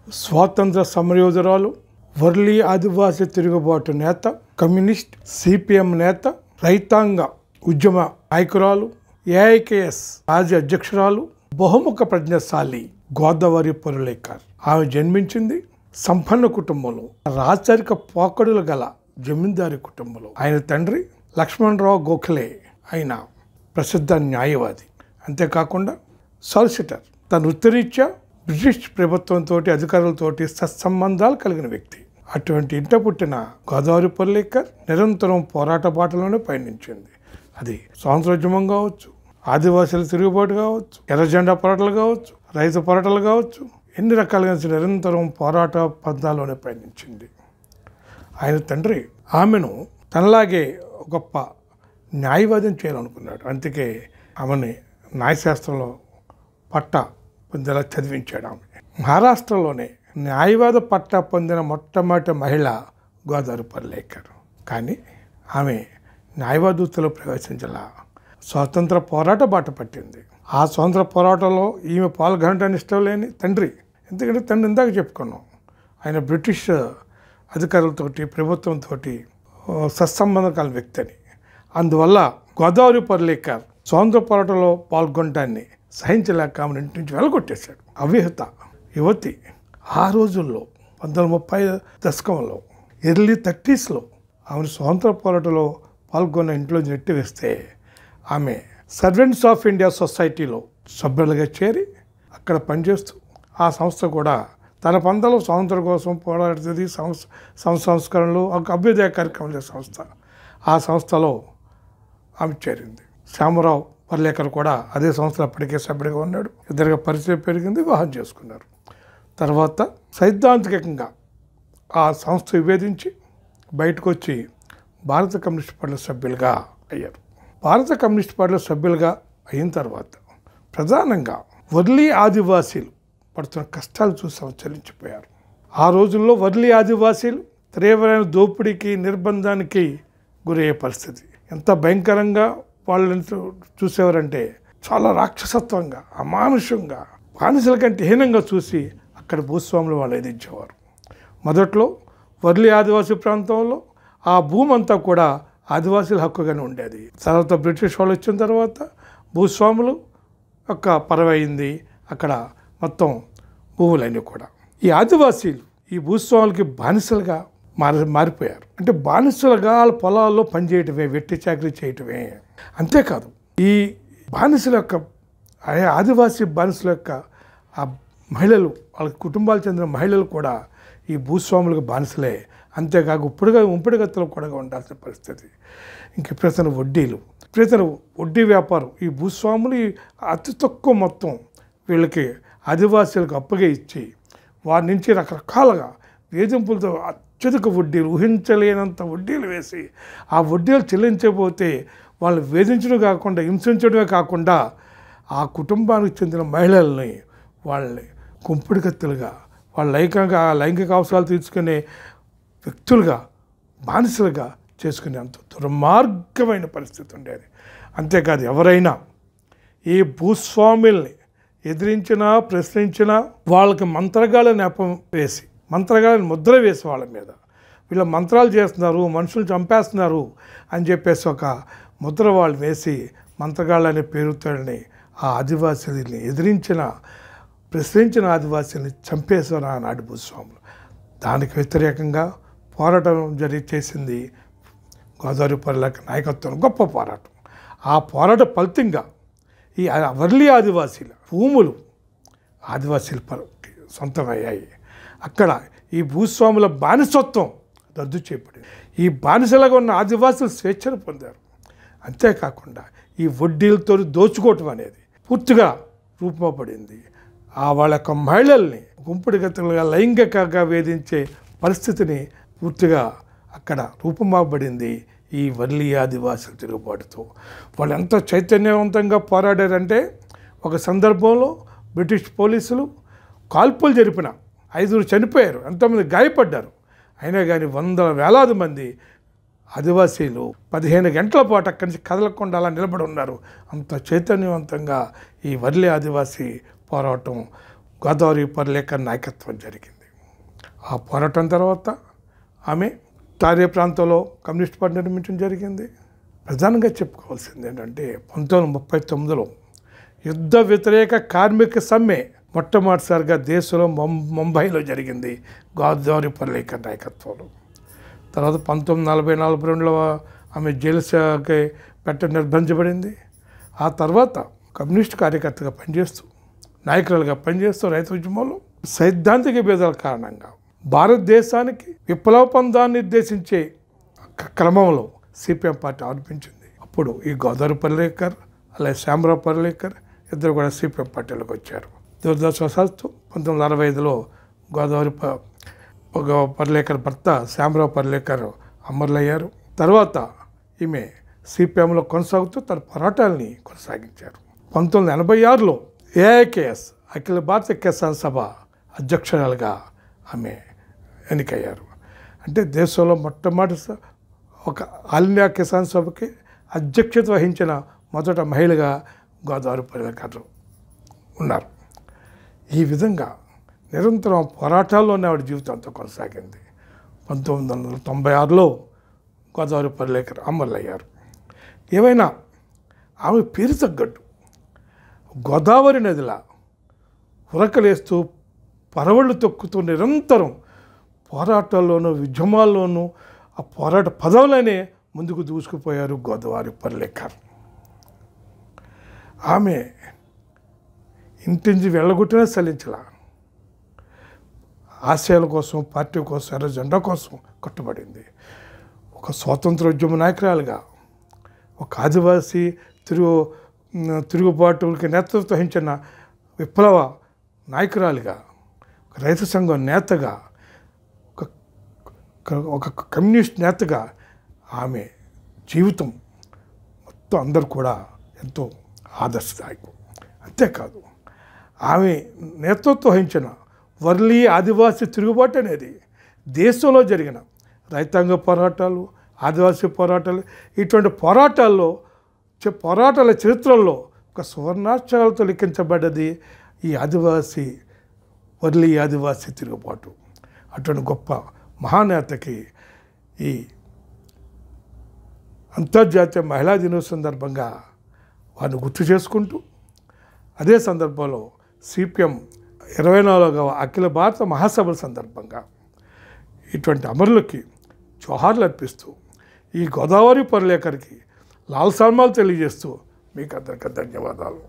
స్వాతంత్ర సమరయోధురాలు, వర్లీ ఆదివాసీ తిరుగుబాటు నేత, కమ్యూనిస్ట్ సిపిఎం నేత, రైతాంగ ఉద్యమ నాయకురాలు, ఏఐకేఎస్ మాజీ అధ్యక్షురాలు, బహుముఖ ప్రజ్ఞాశాలి గోదావరి పరులేకర్. ఆమె జన్మించింది సంపన్న కుటుంబంలో, రాచరిక పోకడులు గల జమీందారీ కుటుంబంలో. ఆయన తండ్రి లక్ష్మణరావు గోఖలే అయిన ప్రసిద్ధ న్యాయవాది, అంతేకాకుండా సాలిసిటర్. తన వృత్తిరీత్యా బ్రిటిష్ ప్రభుత్వంతో అధికారులతోటి సత్సంబంధాలు కలిగిన వ్యక్తి. అటువంటి ఇంట పుట్టిన గోదావరి పరులేకర్ నిరంతరం పోరాట బాటలోనే పయనించింది. అది స్వాతంత్రోద్యమం కావచ్చు, ఆదివాసీల తిరుగుబాటు కావచ్చు, ఎర్రజెండా పోరాటాలు కావచ్చు, రైతు పోరాటాలు కావచ్చు, ఎన్ని రకాలుగా నిరంతరం పోరాట పథాల్లోనే పయనించింది. ఆయన తండ్రి ఆమెను తనలాగే గొప్ప న్యాయవాదిని చేయాలనుకున్నాడు. అందుకే ఆమెని న్యాయశాస్త్రంలో పట్టా పొందేలా చదివించాడు. ఆమె మహారాష్ట్రలోనే న్యాయవాద పట్టా పొందిన మొట్టమొదటి మహిళ గోదావరి పరులేకర్. కానీ ఆమె న్యాయవాద వృత్తిలో ప్రవేశించాల స్వాతంత్ర పోరాట బాట పట్టింది. ఆ స్వాతంత్ర పోరాటంలో ఈమె పాల్గొనడానికి ఇష్టం లేని తండ్రి, ఎందుకంటే తండ్రి ఇందాక చెప్పుకున్నాం, ఆయన బ్రిటిష్ అధికారులతోటి ప్రభుత్వంతో సత్సంబంధం కలిగిన వ్యక్తి అని. అందువల్ల గోదావరి పరులేకర్ స్వాతంత్ర పోరాటంలో పాల్గొనడాన్ని సహించలేక ఆమె ఇంటి నుంచి వెళ్ళగొట్టేశాడు. అవిహిత యువతి. ఆ రోజుల్లో 1930 దశకంలో ఎర్లీ 30sలో ఆమెను స్వాతంత్ర పోరాటంలో పాల్గొన్న ఇంట్లో నెట్టివేస్తే ఆమె సర్వెంట్స్ ఆఫ్ ఇండియా సొసైటీలో సభ్యులుగా చేరి అక్కడ పనిచేస్తూ ఆ సంస్థ కూడా తన పందలో స్వాతంత్రం కోసం పోరాడుతుంది. సంస్కరణలు, ఒక అభ్యుదయ కార్యక్రమం సంస్థ. ఆ సంస్థలో ఆమె చేరింది. శ్యామరావు పరులేకర్ కూడా అదే సంస్థలో అప్పటికే సభ్యుడిగా ఉన్నాడు. ఇద్దరిగా పరిచయం పెరిగింది, వివాహం చేసుకున్నారు. తర్వాత సైద్ధాంతికంగా ఆ సంస్థ విభేదించి బయటకు వచ్చి భారత కమ్యూనిస్ట్ పార్టీ సభ్యులుగా అయ్యారు. భారత కమ్యూనిస్ట్ పార్టీలో సభ్యులుగా అయిన తర్వాత ప్రధానంగా వర్లీ ఆదివాసీలు పడుతున్న కష్టాలు చూసి చలించిపోయారు. ఆ రోజుల్లో వర్లీ ఆదివాసీలు తీవ్రమైన దోపిడీకి, నిర్బంధానికి గురయ్యే పరిస్థితి. ఎంత భయంకరంగా వాళ్ళని చూసేవారంటే చాలా రాక్షసత్వంగా, అమానుషంగా, బానిసల కంటే హీనంగా చూసి అక్కడ భూస్వాములు వాళ్ళు ఎదిరించేవారు. మొదట్లో వర్లీ ఆదివాసీ ప్రాంతంలో ఆ భూమి అంతా కూడా ఆదివాసీల హక్కుగానే ఉండేది. తర్వాత బ్రిటిష్ వాళ్ళు వచ్చిన తర్వాత భూస్వాములు యొక్క పరవైంది. అక్కడ మొత్తం భూములన్నీ కూడా ఈ ఆదివాసీలు ఈ భూస్వాములకి బానిసలుగా మారిపోయారు. అంటే బానిసలుగా వాళ్ళ పొలాల్లో పనిచేయటమే, వెట్టి చాకరీ చేయటమే. అంతేకాదు ఈ బానిసల యొక్క ఆదివాసీ బానిసల యొక్క ఆ మహిళలు, వాళ్ళ కుటుంబాలు చెందిన మహిళలు కూడా ఈ భూస్వాములకు బానిసలే. అంతేకాక ఉంపుడుగత్తలు కూడా ఉండాల్సిన పరిస్థితి. ఇంక ప్రతన వడ్డీలు, వడ్డీ వ్యాపారం. ఈ భూస్వాములు అతి తక్కువ మొత్తం వీళ్ళకి ఆదివాసీలకు అప్పగా ఇచ్చి వారి నుంచి రకరకాలుగా వేధింపులతో అత్యధిక వడ్డీలు, ఊహించలేనంత వడ్డీలు వేసి ఆ వడ్డీలు చెల్లించకపోతే వాళ్ళు వేధించడం కాకుండా, హింసించడమే కాకుండా ఆ కుటుంబానికి చెందిన మహిళల్ని వాళ్ళని కుంపుడుకత్తులుగా, వాళ్ళ లైంగిక అవసరాలు తీర్చుకునే వ్యక్తులుగా, బానిసలుగా చేసుకునే అంత దుర్మార్గమైన పరిస్థితి ఉండేది. అంతేకాదు ఎవరైనా ఈ భూస్వాముల్ని ఎదిరించినా, ప్రశ్నించినా వాళ్ళకి మంత్రగాళ్ళ నెపం వేసి, మంత్రగాళ్ళని ముద్ర వేసి వాళ్ళ మీద వీళ్ళ మంత్రాలు చేస్తున్నారు, మనుషులు చంపేస్తున్నారు అని చెప్పేసి ఒక ముద్ర వాళ్ళు వేసి మంత్రగాళ్ళనే పేరుతోని ఆ ఆదివాసీలని ఎదిరించిన, ప్రశ్నించిన ఆదివాసీని చంపేశారు ఆనాడు భూస్వాములు. దానికి వ్యతిరేకంగా పోరాటం చేసింది గోదావరి పరులేకర్ నాయకత్వం. గొప్ప పోరాటం. ఆ పోరాట ఫలితంగా ఈ వర్లీ ఆదివాసీల భూములు ఆదివాసీల సొంతమయ్యాయి. అక్కడ ఈ భూస్వాముల బానిసత్వం రద్దు చేయబడింది. ఈ బానిసలుగా ఉన్న ఆదివాసులు స్వేచ్ఛను పొందారు. అంతేకాకుండా ఈ వడ్డీలతో దోచుకోవటం అనేది పూర్తిగా రూపపడింది. వాళ్ళ యొక్క మహిళల్ని గుంపుడుగతులుగా లైంగికంగా వేధించే పరిస్థితిని పూర్తిగా అక్కడ రూపమాపబడింది ఈ వర్లీ ఆదివాసుల తిరుగుబాటుతో. వాళ్ళు ఎంత చైతన్యవంతంగా పోరాడారంటే ఒక సందర్భంలో బ్రిటిష్ పోలీసులు కాల్పులు జరిపిన 5 చనిపోయారు, ఎంతోమంది గాయపడ్డారు. అయినా కానీ వేలాది మంది ఆదివాసీలు 15 గంటల పాటు అక్కడి నుంచి కదలకుండా అలా నిలబడి ఉన్నారు. అంత చైతన్యవంతంగా ఈ వర్లీ ఆదివాసీ పోరాటం గోదావరి పరులేకర్ నాయకత్వం జరిగింది. ఆ పోరాటం తర్వాత ఆమె తారే ప్రాంతంలో కమ్యూనిస్ట్ పార్టీ నిర్మించడం జరిగింది. ప్రధానంగా చెప్పుకోవాల్సింది ఏంటంటే 1939లో యుద్ధ వ్యతిరేక కార్మిక సమ్మె మొట్టమొదటిసారిగా దేశంలో ముంబైలో జరిగింది గోదావరి పర్లేకర్ నాయకత్వంలో. తర్వాత 1940-42లో ఆమె జైలుకి నిర్బంధించబడింది. ఆ తర్వాత కమ్యూనిస్ట్ కార్యకర్తగా పనిచేస్తూ నాయకులుగా పనిచేస్తూ రైతు ఉద్యమంలో సైద్ధాంతిక భేదాల కారణంగా భారతదేశానికి విప్లవ పందాన్ని నిర్దేశించే క్రమంలో సిపిఎం పార్టీ ఆరోపించింది. అప్పుడు ఈ గోదావరి పర్లేకర్ అలాగే శ్యామరావు పర్లేకర్ ఇద్దరు కూడా సిపిఎం పార్టీలోకి వచ్చారు. దురదృష్టవశాత్తు 1965లో గోదావరి పర్లేకర్ భర్త శ్యామరావు పర్లేకర్ అమరులయ్యారు. తర్వాత ఈమె సిపిఎంలో కొనసాగుతూ తన పోరాటాలని కొనసాగించారు. 1986లో ఏఐకేఎస్ అఖిల భారత కిసాన్ సభ అధ్యక్షురాలుగా ఆమె ఎన్నికయ్యారు. అంటే దేశంలో మొట్టమొదటి ఒక ఆల్ ఇండియా కిసాన్ సభకి అధ్యక్షత వహించిన మొదట మహిళగా గోదావరి పర్లేకర్ ఉన్నారు. ఈ విధంగా నిరంతరం పోరాటాల్లోనే ఆవిడ జీవితంతో కొనసాగింది. 1996లో గోదావరి పర్లేకర్ అమరులయ్యారు. ఏమైనా ఆమె పేరు తగ్గట్టు గోదావరి నదిలా ఉరకలేస్తూ పరవళ్ళు తొక్కుతూ నిరంతరం పోరాటాల్లోనూ ఉద్యమాల్లోనూ ఆ పోరాట పదవులనే ముందుకు దూసుకుపోయారు గోదావరి పర్లేకర్. ఆమె ఇంటించి వెళ్ళగొట్టినా సలించలా. ఆశయాల కోసం, పార్టీ కోసం, ఎర్ర జెండా కోసం కట్టుబడింది. ఒక స్వాతంత్రోద్యమ నాయకురాలుగా, ఒక ఆదివాసీ తిరుగుబాటుకి నేతృత్వం వహించిన విప్లవ నాయకురాలుగా, ఒక రైతు సంఘం నేతగా, ఒక కమ్యూనిస్ట్ నేతగా ఆమె జీవితం మొత్తం అందరూ కూడా ఎంతో ఆదర్శదాయకం. అంతేకాదు ఆమె నేతృత్వం వహించిన వర్లీ ఆదివాసీ తిరుగుబాటు అనేది దేశంలో జరిగిన రైతాంగ పోరాటాలు, ఆదివాసీ పోరాటాలు, ఇటువంటి పోరాటాల చరిత్రల్లో ఒక సువర్ణాక్షరాలతో లిఖించబడ్డది ఈ వర్లీ ఆదివాసీ తిరుగుబాటు. అటువంటి గొప్ప మహానేతకి ఈ అంతర్జాతీయ మహిళా దినోత్సవం సందర్భంగా వారిని గుర్తు చేసుకుంటూ, అదే సందర్భంలో సిపిఎం 24వ అఖిల భారత మహాసభల సందర్భంగా ఇటువంటి అమరులకి జోహార్లు అర్పిస్తూ ఈ గోదావరి పర్లేకర్కి లాల్ సల్మాలు తెలియజేస్తూ మీకు అందరికీ ధన్యవాదాలు.